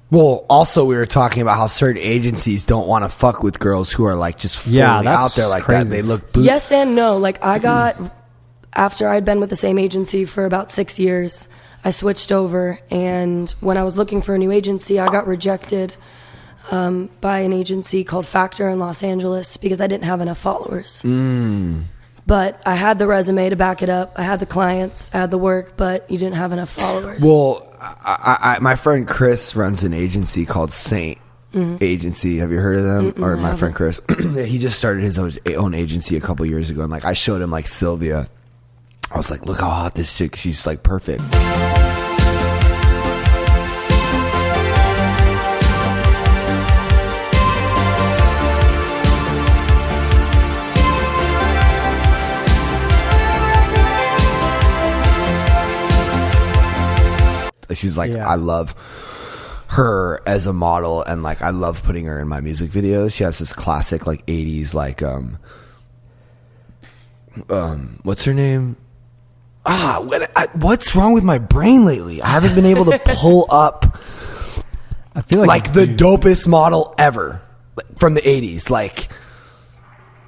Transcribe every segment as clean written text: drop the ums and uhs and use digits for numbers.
Well, also we were talking about how certain agencies don't want to fuck with girls who are like just fully out there like crazy. That. They look yes and no. Like I got, after I'd been with the same agency for about 6 years, I switched over, and when I was looking for a new agency, I got rejected by an agency called Factor in Los Angeles because I didn't have enough followers. But I had the resume to back it up. I had the clients, I had the work, but you didn't have enough followers. Well, my friend Chris runs an agency called Saint Agency. Have you heard of them? Or my friend Chris, he just started his own agency a couple years ago, and like I showed him like Sylvia. I was like, look how hot this chick. She's like perfect. She's like, I love her as a model, and like I love putting her in my music videos. She has this classic like 80s like what's her name? What's wrong with my brain lately? I haven't been able to pull up I feel like the dopest model ever from the 80s. Like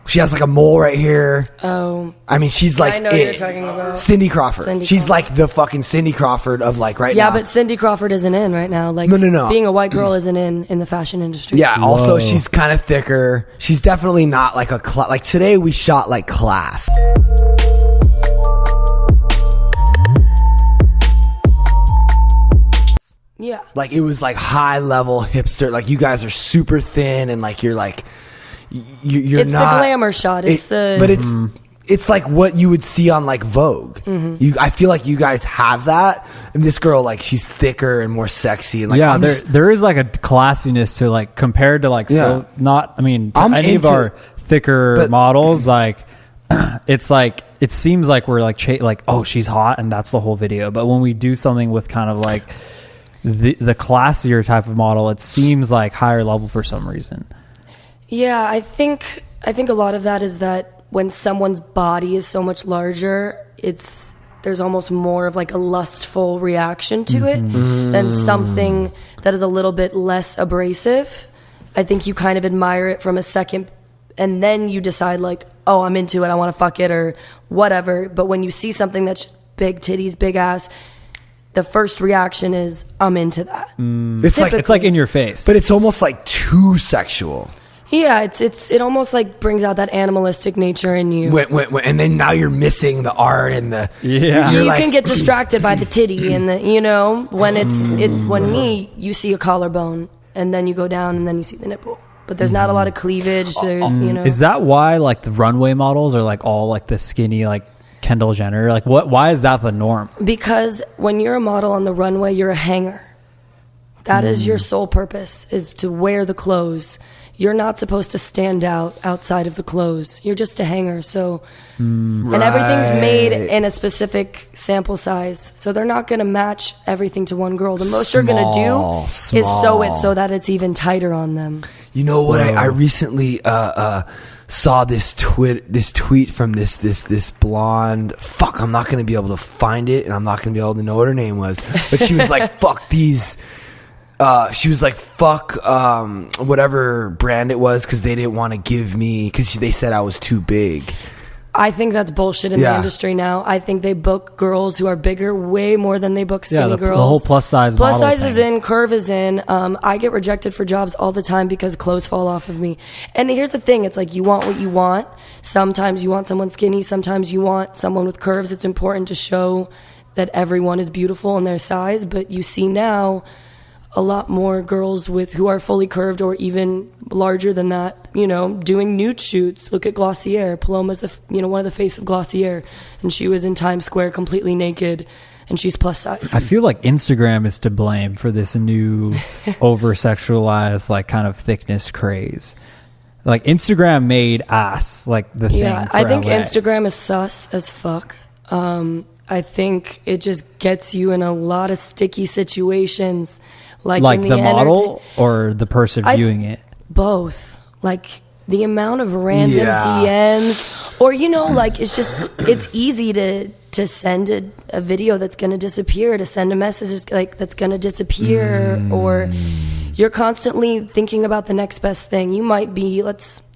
she has like a mole right here. Oh. I mean, she's like I know what you're talking about. Cindy Crawford. She's like the fucking Cindy Crawford of like now. Yeah, but Cindy Crawford isn't in right now. Like no. Being a white girl isn't in the fashion industry. Yeah, also she's kind of thicker. She's definitely not like a like today we shot like Class. Yeah. Like it was like high level hipster. Like you guys are super thin and like you're like you're it's not the glamour shot. But it's like what you would see on like Vogue. I feel like you guys have that, and this girl like she's thicker and more sexy. And like there is like a classiness to like compared to like so not. I mean, to any of our thicker models, like it's like it seems like we're like like oh she's hot and that's the whole video. But when we do something with kind of like the classier type of model, it seems like higher level for some reason. Yeah, I think a lot of that is that when someone's body is so much larger, there's almost more of like a lustful reaction to it than something that is a little bit less abrasive. I think you kind of admire it from a second, and then you decide like, oh, I'm into it, I want to fuck it or whatever. But when you see something that's big titties, big ass, the first reaction is, I'm into that. It's like in your face, but it's almost like too sexual. Yeah, it almost like brings out that animalistic nature in you. And then now you're missing the art and the you can get distracted by the titty and the when you see a collarbone and then you go down and then you see the nipple. But there's not a lot of cleavage. There's Is that why like the runway models are like all like the skinny like Kendall Jenner? Like why is that the norm? Because when you're a model on the runway, you're a hanger. That is your sole purpose, is to wear the clothes. You're not supposed to stand out outside of the clothes. You're just a hanger. So, and everything's made in a specific sample size. So they're not going to match everything to one girl. The most you're going to do is sew it so that it's even tighter on them. You know what? I recently saw this tweet from this blonde. Fuck, I'm not going to be able to find it, and I'm not going to be able to know what her name was. But she was like, "Fuck these." She was like, fuck whatever brand it was because they didn't want to give me, because they said I was too big. I think that's bullshit in the industry now. I think they book girls who are bigger way more than they book skinny girls. The whole plus size is in, curve is in. I get rejected for jobs all the time because clothes fall off of me. And here's the thing, it's like you want what you want. Sometimes you want someone skinny, sometimes you want someone with curves. It's important to show that everyone is beautiful in their size, but you see now a lot more girls who are fully curved or even larger than that, doing nude shoots. Look at Glossier. Paloma's one of the face of Glossier, and she was in Times Square completely naked, and she's plus size. I feel like Instagram is to blame for this new over-sexualized like kind of thickness craze. Like Instagram made ass like the thing. Yeah, I think LA. Instagram is sus as fuck. I think it just gets you in a lot of sticky situations. Like the model or the person viewing it? Both. Like the amount of random DMs or, it's easy to to send a video that's going to disappear, to send a message like that's going to disappear, or you're constantly thinking about the next best thing. You might be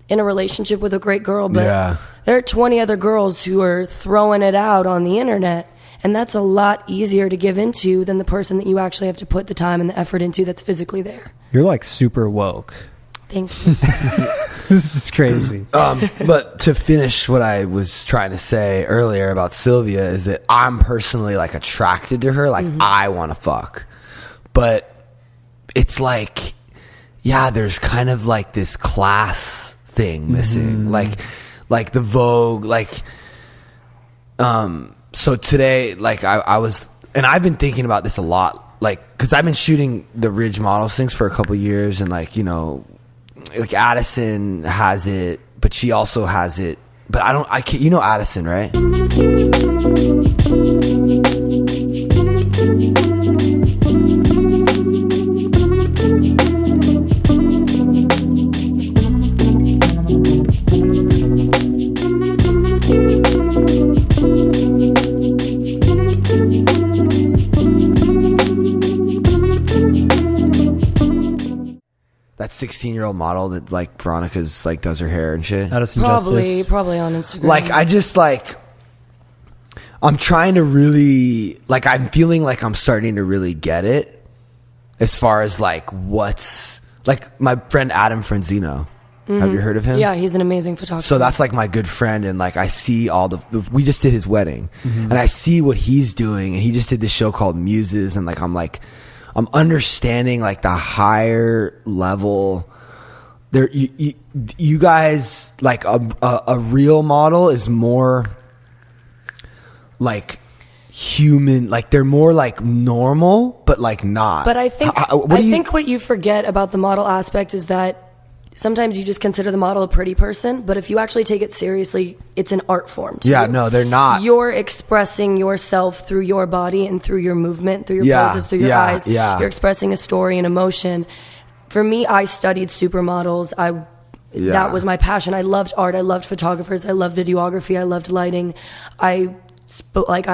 in a relationship with a great girl, but there are 20 other girls who are throwing it out on the internet, and that's a lot easier to give into than the person that you actually have to put the time and the effort into that's physically there. You're like super woke. Thank you. This is crazy. But to finish what I was trying to say earlier about Sylvia is that I'm personally like attracted to her. Like I want to fuck, but it's like, yeah, there's kind of like this class thing missing, like the Vogue, so today, like I was, and I've been thinking about this a lot, like, cause I've been shooting the Ridge Models things for a couple years, and like, you know, like Addison has it, but she also has it, but I can't, you know Addison, right? That 16-year-old model that like Veronica's like does her hair and shit. Addison Probably Justice. probably on Instagram. Like I just like, I'm trying to really, like, I'm feeling like I'm starting to really get it as far as like what's, like my friend Adam Franzino. Have you heard of him? Yeah, he's an amazing photographer. So that's like my good friend, and like I see all we just did his wedding, and I see what he's doing, and he just did this show called Muses, and like I'm understanding like the higher level. There, you guys, like a real model is more like human, like they're more like normal, but like not. But I think what you forget about the model aspect is that sometimes you just consider the model a pretty person, but if you actually take it seriously, it's an art form too. Yeah, no, they're not. You're expressing yourself through your body and through your movement, through your poses, through your eyes. Yeah. You're expressing a story and emotion. For me, I studied supermodels. That was my passion. I loved art. I loved photographers. I loved videography. I loved lighting. I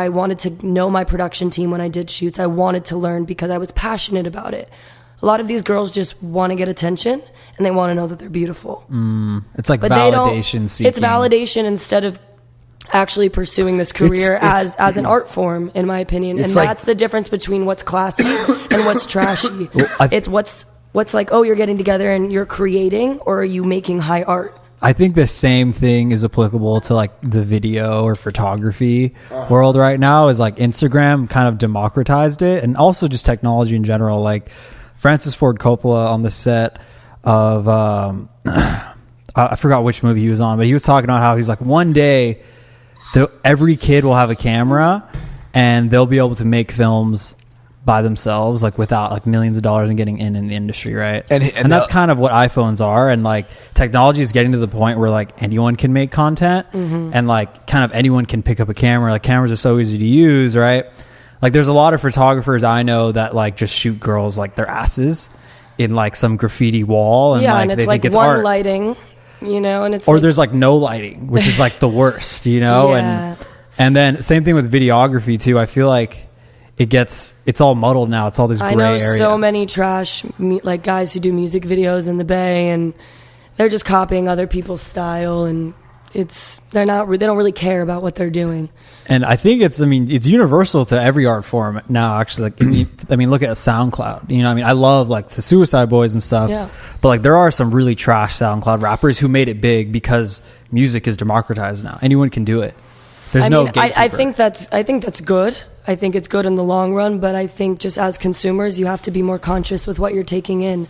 wanted to know my production team when I did shoots. I wanted to learn because I was passionate about it. A lot of these girls just want to get attention, and they want to know that they're beautiful. It's like validation seeking. It's validation instead of actually pursuing this career as an art form, in my opinion. And that's the difference between what's classy and what's trashy. It's what's like, oh, you're getting together and you're creating, or are you making high art? I think the same thing is applicable to like the video or photography world right now. Is like Instagram kind of democratized it, and also just technology in general. Like Francis Ford Coppola on the set of I forgot which movie he was on, but he was talking about how he's like, one day every kid will have a camera and they'll be able to make films by themselves, like without like millions of dollars and getting in the industry, right? And that's kind of what iPhones are, and like technology is getting to the point where like anyone can make content, and like kind of anyone can pick up a camera. Like cameras are so easy to use, right? Like there's a lot of photographers I know that like just shoot girls like their asses in like some graffiti wall, and like and it's they like think it's one art. lighting, you know, and it's or there's like no lighting, which is like the worst, you know. And then same thing with videography too. I feel like it's all muddled now. It's all this gray area. I know so many trash like guys who do music videos in the Bay, and they're just copying other people's style, and they don't really care about what they're doing. And I think it's universal to every art form now, actually. Like, look at SoundCloud. You know, I love like the Suicide Boys and stuff. Yeah. But like, there are some really trash SoundCloud rappers who made it big because music is democratized now. Anyone can do it. There's no gatekeeper. I think that's good. I think it's good in the long run, but I think just as consumers, you have to be more conscious with what you're taking in,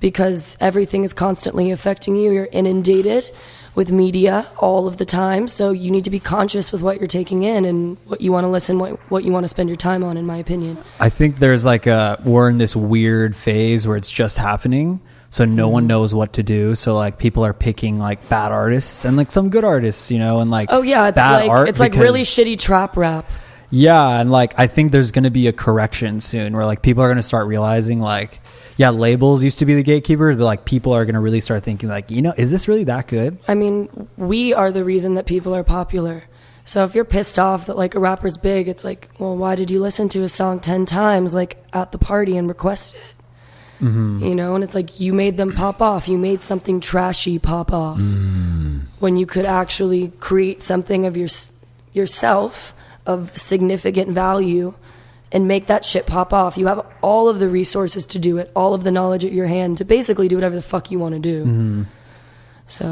because everything is constantly affecting you. You're inundated with media all of the time, so you need to be conscious with what you're taking in and what you want to listen, what you want to spend your time on, in my opinion. I think there's like we're in this weird phase where it's just happening, so no one knows what to do. So like people are picking like bad artists and like some good artists, you know, and like it's like really shitty trap rap. Yeah, and like I think there's going to be a correction soon where like people are going to start realizing like, yeah, labels used to be the gatekeepers, but like people are going to really start thinking like, you know, is this really that good? I mean, we are the reason that people are popular. So if you're pissed off that like a rapper's big, it's like, well, why did you listen to a song 10 times like at the party and request it? You know, and it's like you made them pop off. You made something trashy pop off when you could actually create something of yourself of significant value and make that shit pop off. You have all of the resources to do it, all of the knowledge at your hand to basically do whatever the fuck you want to do. So